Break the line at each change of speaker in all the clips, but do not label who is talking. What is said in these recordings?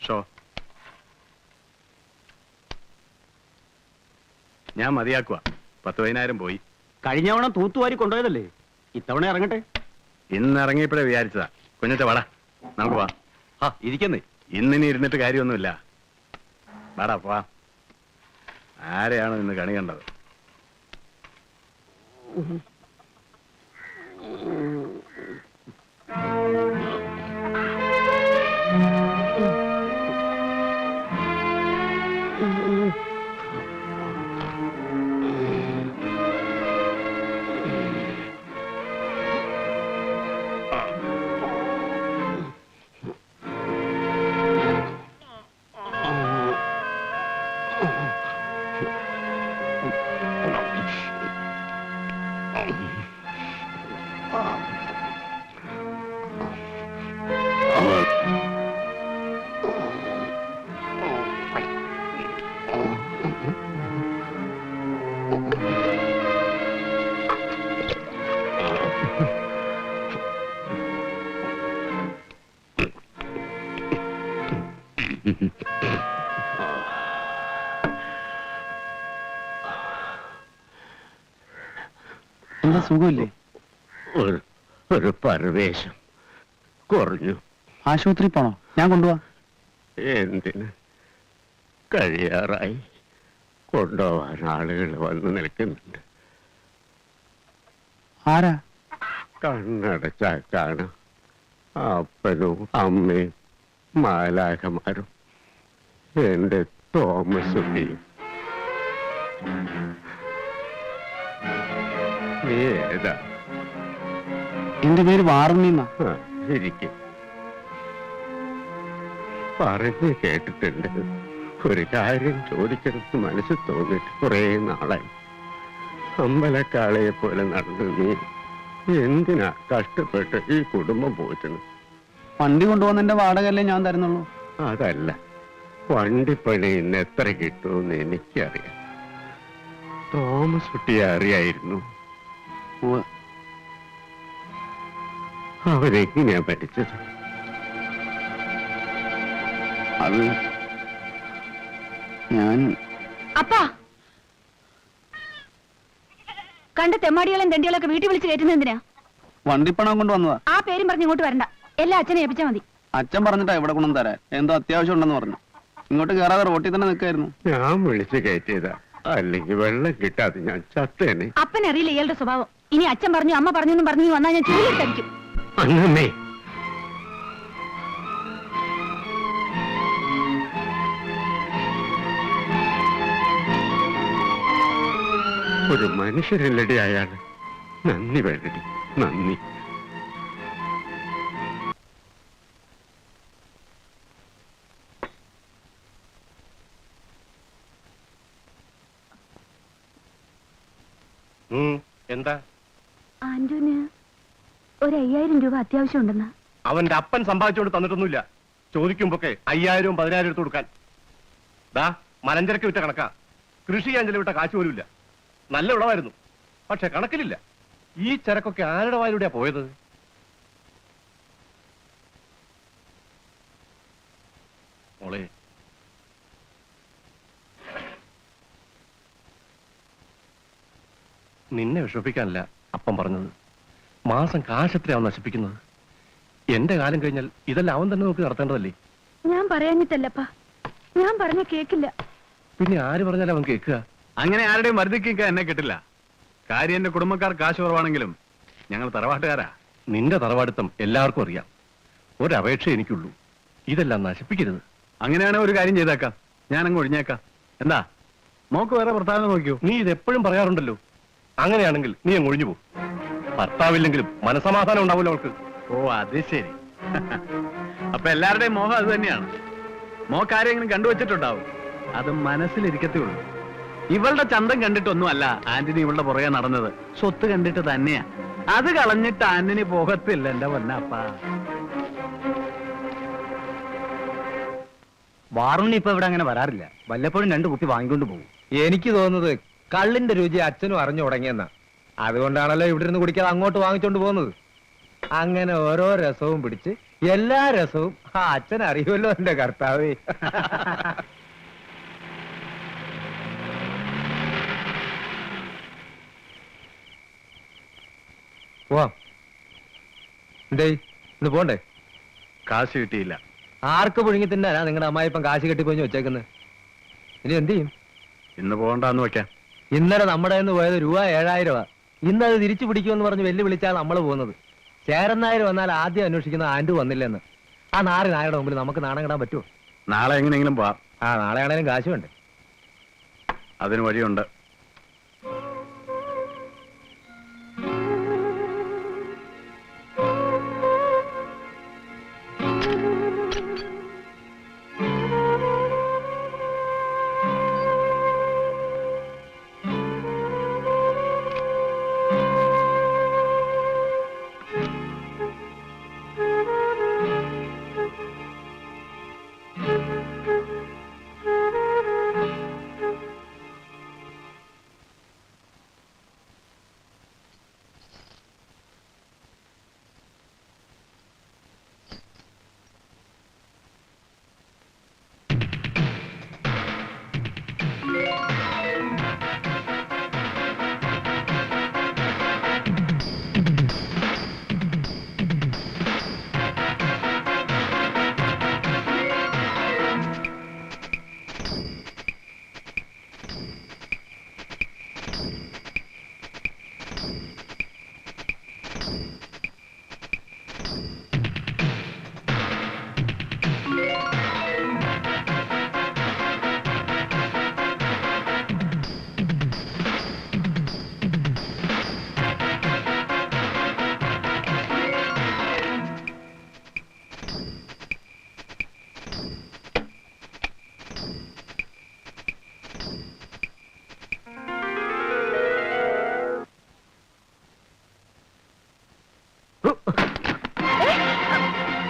Show ഞാൻ മതിയാക്കുക. 10,000 പോയി.
കഴിഞ്ഞ തവണ തൂത്തുവാരി കൊണ്ടുപോയതല്ലേ, ഇത്തവണ ഇറങ്ങട്ടെ.
ഇന്ന് ഇറങ്ങിയപ്പോഴേ വിചാരിച്ചതാ. കുഞ്ഞത്തെ വാടാ, നമുക്ക് വാ.
ഇരിക്കുന്നേ.
ഇന്നിനി ഇരുന്നിട്ട് കാര്യമൊന്നുമില്ല. വാടാ പോവാ. ആരെയാണ് ഇന്ന് കണി കണ്ടത്?
എന്താ സുഖമില്ലേ?
ഒരു പരവേശം കുറഞ്ഞു.
ആശുപത്രി പോണോ? ഞാൻ കൊണ്ടുപോവാ.
എന്തിന്? കഴിയാറായി. കൊണ്ടുപോവാൻ ആളുകൾ വന്ന് നിൽക്കുന്നുണ്ട്.
ആരാ?
കണ്ണടച്ചാൽ കാണാം. അപ്പനും അമ്മയും മാലാഖമാരും എന്റെ തോമസ് കുട്ടിയും. നീ ഏതാ?
എന്റെ പേര് വാറുണ്ണിന്നാ.
ഇരിക്കും. പറഞ്ഞു കേട്ടിട്ടുണ്ട്. ഒരു കാര്യം ചോദിക്കരുത് മനസ്സിൽ തോന്നിട്ട് കുറെ നാളായി. അമ്പലക്കാളയെ പോലെ നടന്നു നീ എന്തിനാ കഷ്ടപ്പെട്ട് ഈ കുടുംബം പോറ്റുന്നു?
വണ്ടി കൊണ്ടുപോകുന്നതിന്റെ വാടകയല്ലേ ഞാൻ തരുന്നുള്ളൂ.
അതല്ല, വണ്ടിപ്പണി ഇന്ന് എത്ര കിട്ടുമെന്ന് എനിക്കറിയാം. തോമസ് കുട്ടിയെ അറിയായിരുന്നു. അവരെങ്ങനെയാ മരിച്ചത്?
അത് ഞാൻ
അപ്പാ കണ്ട തെമ്മാടികളെയും തെണ്ടികളൊക്കെ വീട്ടിൽ വിളിച്ച് കയറ്റുന്നത് എന്തിനാ?
വണ്ടിപ്പണം കൊണ്ട് വന്നതാ.
ആ പേരും പറഞ്ഞ് ഇങ്ങോട്ട് വരണ്ട. എല്ലാം അച്ഛനെ ഏൽപ്പിച്ചാ മതി.
അച്ഛൻ പറഞ്ഞിട്ടാ ഇവിടെ കൊണ്ടു തരാൻ. എന്തോ അത്യാവശ്യം ഉണ്ടെന്ന് പറഞ്ഞു. ഇങ്ങോട്ട് കയറാതെ റോട്ടിൽ തന്നെ നിൽക്കായിരുന്നു.
ഞാൻ വിളിച്ച് കയറ്റിയതാ. അല്ലെങ്കിൽ വെള്ളം കിട്ടാതെ ഞാൻ ചത്തേനെ.
അപ്പനറിയില്ല ഇയാളുടെ സ്വഭാവം. ഇനി അച്ഛൻ പറഞ്ഞു അമ്മ പറഞ്ഞു എന്നും പറഞ്ഞു വന്നാൽ ഞാൻ ചൂടിട്ടടിക്കും.
അന്നമ്മേ, ഒരു മനുഷ്യരല്ലടി അയാള്. നന്ദി വേണ്ടടി, നന്ദി.
എന്താ?
ആന്റോന് ഒരു 5000 രൂപ അത്യാവശ്യം ഉണ്ടെന്ന്.
അവന്റെ അപ്പൻ സമ്പാദിച്ചോണ്ട് തന്നിട്ടൊന്നുമില്ല. ചോദിക്കുമ്പോക്കെ 5000 10,000 എടുത്തു കൊടുക്കാൻ. ദാ മലഞ്ചരക്ക് വിറ്റ കണക്കാ. കൃഷി ചെയ്യാൻ ചെലവിട്ട കാശ് പോലും ഇല്ല. നല്ല വിളവായിരുന്നു, പക്ഷെ കണക്കിലില്ല. ഈ ചരക്കൊക്കെ ആരുടെ വായിലൂടെയാ പോയത്? മോളെ, നിന്നെ വിഷമിപ്പിക്കാനല്ല അപ്പം പറഞ്ഞത്. മാസം കാശെത്രയാവും നശിപ്പിക്കുന്നത്? എന്റെ കാലം കഴിഞ്ഞാൽ ഇതെല്ലാം അവൻ തന്നെ നോക്കി നടത്തേണ്ടതല്ലേ?
ഞാൻ പറയാഞ്ഞിട്ടല്ലപ്പാ, ഞാൻ പറഞ്ഞ കേക്കില്ല.
പിന്നെ ആര് പറഞ്ഞാലും അവൻ കേൾക്കുക?
അങ്ങനെ ആരുടെയും വരുതിക്കാൻ എന്നെ കിട്ടില്ല. കാര്യം എന്റെ കുടുംബക്കാർ കാശ് കുറവാണെങ്കിലും ഞങ്ങൾ തറവാട്ടുകാരാ.
നിന്റെ തറവാടിത്തം എല്ലാവർക്കും അറിയാം. ഒരപേക്ഷ എനിക്കുള്ളൂ, ഇതെല്ലാം നശിപ്പിക്കരുത്.
അങ്ങനെയാണെങ്കിൽ ഒരു കാര്യം ചെയ്തേക്കാം, ഞാനങ്ങ് ഒഴിഞ്ഞേക്കാം. എന്താ, മോക്ക് വേറെ ഭർത്താവിനെ നോക്കിയോ?
നീ ഇതെപ്പോഴും പറയാറുണ്ടല്ലോ. അങ്ങനെയാണെങ്കിൽ നീ അങ്ങ് ഒഴിഞ്ഞു പോകും. ഭർത്താവില്ലെങ്കിലും മനസമാധാനം ഉണ്ടാവില്ല അവൾക്ക്.
ഓ, അത് ശരി. അപ്പൊ എല്ലാവരുടെയും മോഹം അത് തന്നെയാണ്. മോക്കാരെങ്കിലും കണ്ടുവച്ചിട്ടുണ്ടാവും. അത് മനസ്സിലിരിക്കത്തേ ഉള്ളൂ. ഇവളുടെ ചന്തം കണ്ടിട്ടൊന്നും അല്ല ആന്റണി ഇവളുടെ പുറകെ നടന്നത്. സ്വത്ത് കണ്ടിട്ട് തന്നെയാ. അത് കളഞ്ഞിട്ട് ആന്റണി പോകത്തില്ല എന്റെ പൊന്നപ്പ.
വാറുണ്ണി ഇപ്പൊ ഇവിടെ അങ്ങനെ വരാറില്ല. വല്ലപ്പോഴും 2 കുപ്പി വാങ്ങിക്കൊണ്ട് പോകും.
എനിക്ക് തോന്നുന്നത് കള്ളിന്റെ രുചി അച്ഛനും അറിഞ്ഞു തുടങ്ങിയെന്നാ. അതുകൊണ്ടാണല്ലോ ഇവിടെ നിന്ന് കുടിക്കാതെ അങ്ങോട്ട് വാങ്ങിച്ചോണ്ട് പോകുന്നത്. അങ്ങനെ ഓരോ രസവും പിടിച്ച് എല്ലാ രസവും ആ അച്ഛൻ അറിയുമല്ലോ എന്റെ കർത്താവേ. പോവാം. എന്തേ ഇന്ന് പോണ്ടേ?
കാശ് കിട്ടിയില്ല.
ആർക്ക് പുഴുങ്ങി തിന്നാനാ നിങ്ങളുടെ അമ്മായിപ്പം കാശ് കെട്ടിപ്പോഞ്ഞ് വെച്ചേക്കുന്നത്? ഇനി എന്ത് ചെയ്യും?
ഇന്ന് പോകണ്ടെന്ന് വെക്കാം.
ഇന്നലെ നമ്മുടെ നിന്ന് പോയത് രൂപ 7000. ഇന്ന് അത് തിരിച്ചു പിടിക്കുമെന്ന് പറഞ്ഞ് വെല്ലു വിളിച്ചാൽ നമ്മൾ പോകുന്നത്. ചേരനായർ വന്നാൽ ആദ്യം അന്വേഷിക്കുന്ന ആൻഡു വന്നില്ലെന്ന്. ആ നായരുടെ മുമ്പിൽ നമുക്ക് നാണം കിടാൻ പറ്റുമോ?
നാളെ എങ്ങനെയെങ്കിലും പോവാം.
നാളെ ആണേലും കാശ് വേണ്ടേ?
അതിന് വഴിയുണ്ട്.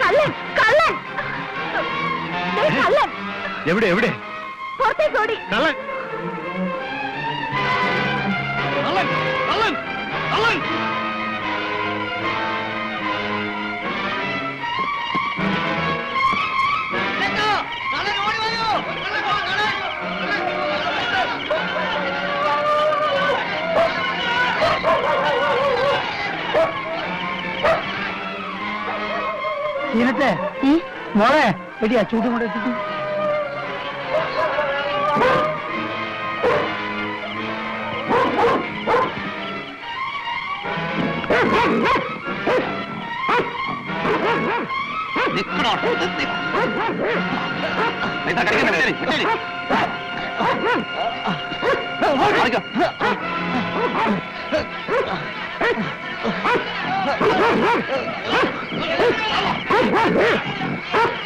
കള്ളൻ കള്ളൻ കള്ളൻ
എവിടെ എവിടെ?
പുറത്തേക്ക് ഓടി.
കള്ളൻ കള്ളൻ കള്ളൻ കള്ളൻ!
ഇന്നത്തെ മോളെ എടിയാ ചൂട്ടും കൂടെ എത്തിച്ചു.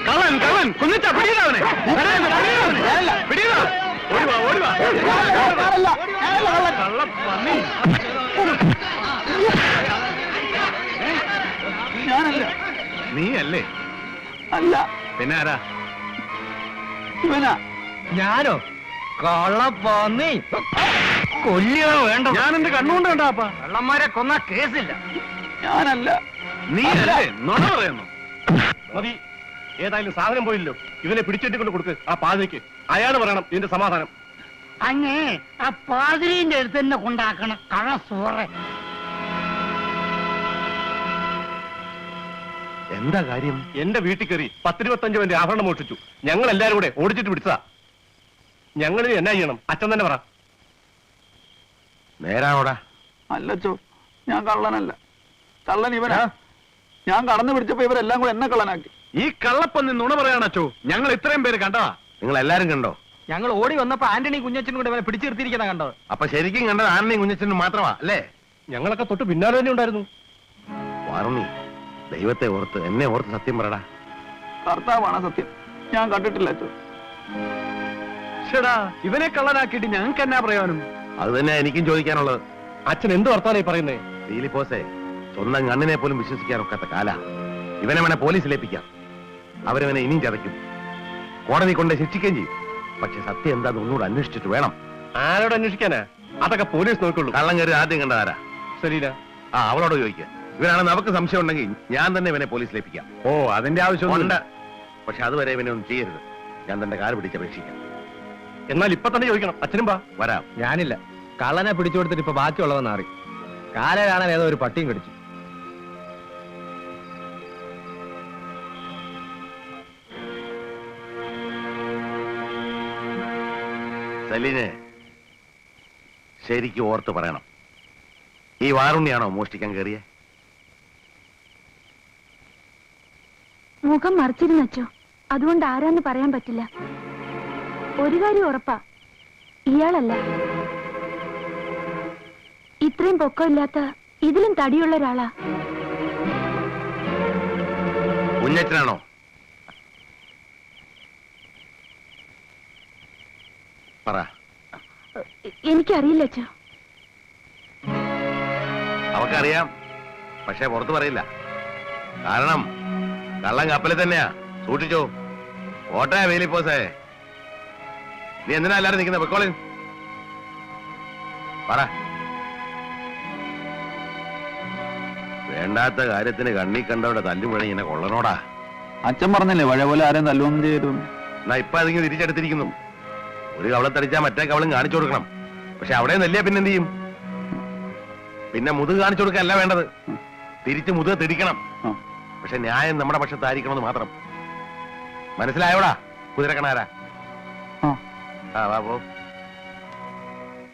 കള്ളൻ കള്ളൻ കുന്നിച്ച പിടിയിലാവനെ പിടിയില ഓടിവാ ഓടിവാ കള്ളപ്പന്നി.
ഞാനല്ല.
നീ അല്ലേ?
അല്ല.
പിന്നെ ആരാ?
ഇവനാ.
ഞാനോ? കള്ളപ്പന്നി കൊല്ലിയോ വേണ്ട.
ഞാൻ എന്റെ കണ്ണുകൊണ്ട് കണ്ടാപ്പാ.
കള്ളന്മാരെ കൊന്ന കേസില്ല.
ഞാനല്ല.
നീ അല്ലേ? നുണ പറയുന്നു.
മതി, ഏതായാലും സാധനം പോയില്ലോ. ഇവനെ പിടിച്ചെട്ടിക്കൊണ്ട് കൊടുക്ക് ആ പാതിരിക്ക്. അയാൾ പറയണം ഇതിന്റെ സമാധാനം.
അങ്ങേ ആ പാതിരിന്റെ അടുത്ത് തന്നെ കൊണ്ടാക്കണം. കഴ സൂറ.
എന്താ കാര്യം? എന്റെ വീട്ടിൽ കയറി 10-25 പേന്റെ ആഭരണം മോഷിച്ചു. ഞങ്ങൾ എല്ലാരും കൂടെ ഓടിച്ചിട്ട് പിടിച്ചതാ. ഞങ്ങളിത് എന്നാ ചെയ്യണം? അച്ഛൻ തന്നെ പറ. നേരാണോടാ?
അല്ലച്ചോ, ഞാൻ കള്ളനല്ല. കള്ളൻ ഇവനാ. ഞാൻ കടന്നു പിടിച്ചപ്പോ ഇവരെല്ലാം കൂടെ എന്നെ കള്ളനാക്കി.
ഈ കള്ളപ്പന്നി നുണ പറയാണോ? ഞങ്ങൾ ഇത്രയും പേര് കണ്ടതാ.
നിങ്ങൾ എല്ലാരും കണ്ടോ?
ഞങ്ങൾ ഓടി വന്നപ്പോ ആന്റണി കുഞ്ഞച്ചനും കൂടെ ഇവനെ പിടിച്ചിരുത്തിയിരിക്കുന്ന കണ്ടത്.
അപ്പൊ ശരിക്കും കണ്ടത് ആനയും കുഞ്ഞച്ചനും മാത്രമാ അല്ലേ? ഞങ്ങളൊക്കെ തൊട്ട് പിന്നാലെ തന്നെ ഉണ്ടായിരുന്നു. വാറുണ്ണി, ദൈവത്തെ ഓർത്ത് എന്നെ ഓർത്ത് സത്യം പറടാ.
കർത്താവാണ് സത്യം. ഞാൻ കണ്ടിട്ടില്ല അച്ചോ.
ചേടാ, ഇവനെ കള്ളനാക്കിയിട്ട് ഞങ്ങൾക്ക് എന്നാ പ്രയോജനം?
അത് തന്നെ എനിക്കും ചോദിക്കാനുള്ളത്. അച്ഛൻ എന്ത് വർത്താനായി പറയുന്നേ? ദീലിപ്പോസേ, സ്വന്തം കണ്ണിനെ പോലും വിശ്വസിക്കാൻ ഒക്കാത്ത കാല. ഇവനെ വേണേ പോലീസിലേപ്പിക്കാം. അവരവനെ ഇനിയും ചതയ്ക്കും, കോടതി കൊണ്ട് ശിക്ഷിക്കുകയും ചെയ്യും. പക്ഷെ സത്യം എന്താന്ന് ഒന്നുകൂടെ അന്വേഷിച്ചിട്ട് വേണം. ആരോട് അന്വേഷിക്കാനാ? അതൊക്കെ പോലീസ് നോക്കുള്ളൂ. കള്ളം കയറി ആദ്യം കണ്ടതാരാ? ശരീര. അവളോട് ചോദിക്കാം. ഇവനാണ് നമുക്ക് സംശയം ഉണ്ടെങ്കിൽ ഞാൻ തന്നെ ഇവനെ പോലീസിലേപ്പിക്കാം.
ഓ അതിന്റെ ആവശ്യമൊന്നുമില്ല.
പക്ഷെ അതുവരെ ഇവനെ ഒന്നും ചെയ്യരുത്. ഞാൻ തന്റെ കാല് പിടിച്ചപേക്ഷിക്കാം. എന്നാൽ ഇപ്പൊ തന്നെ ചോദിക്കണം. അച്ഛനും വാ. വരാം.
ഞാനില്ല. കള്ളനെ പിടിച്ചു കൊടുത്തിട്ട് ഇപ്പൊ ബാക്കിയുള്ളവൻ മാറി. കാലെ കാണാൻ ഏതോ ഒരു പട്ടിയും കടിച്ചു.
സലീനെ ശരിക്കും ഓർത്ത് പറയണം, ഈ വാറുണ്ണിയാണോ മോഷ്ടിക്കാൻ കയറിയ?
മുഖം മറിച്ചിരുന്നച്ചോ, അതുകൊണ്ട് ആരാന്ന് പറയാൻ പറ്റില്ല. ഒരു കാര്യം ഉറപ്പാ, ഇയാളല്ല. ഇത്രയും പൊക്കമില്ലാത്ത ഇതിലും തടിയുള്ള ഒരാളാ.
കുഞ്ഞച്ചനാണോ? പറ.
എനിക്കറിയില്ല അച്ചോ.
അവക്കറിയാം, പക്ഷെ പുറത്ത് പറയില്ല. കാരണം കള്ളൻ കപ്പലിൽ തന്നെയാ. സൂക്ഷിച്ചോ. ഓട്ടേ വേലിപ്പോസേ. നീ എന്തിനാ എല്ലാരും നിൽക്കുന്ന? പൊക്കോളിൻ. പറ. വേണ്ടാത്ത കാര്യത്തിന് കണ്ണി കണ്ടവിടെ തല്ലുമുഴ ഇങ്ങനെ കൊള്ളനോടാ.
അച്ഛൻ പറഞ്ഞില്ലേ പഴയ പോലെ ആരെയും തല്ലുവൊന്നും ചെയ്തു.
എന്നാ ഇപ്പൊ അതിങ്ങനെ തിരിച്ചെടുത്തിരിക്കുന്നു. ഒരു കവളത്തടിച്ചാ മറ്റേ കവളും കാണിച്ചു കൊടുക്കണം. പക്ഷെ അവിടെ നെല്ലിയ പിന്നെന്ത് ചെയ്യും? പിന്നെ മുതുക് കാണിച്ചു കൊടുക്കല്ല വേണ്ടത്, തിരിച്ച് മുതുക് തിരിക്കണം. പക്ഷെ ന്യായം നമ്മുടെ പക്ഷത്തായിരിക്കണമെന്ന് മാത്രം. മനസ്സിലായോടാ കുതിരക്കണാരാ? ആ വാ പോ.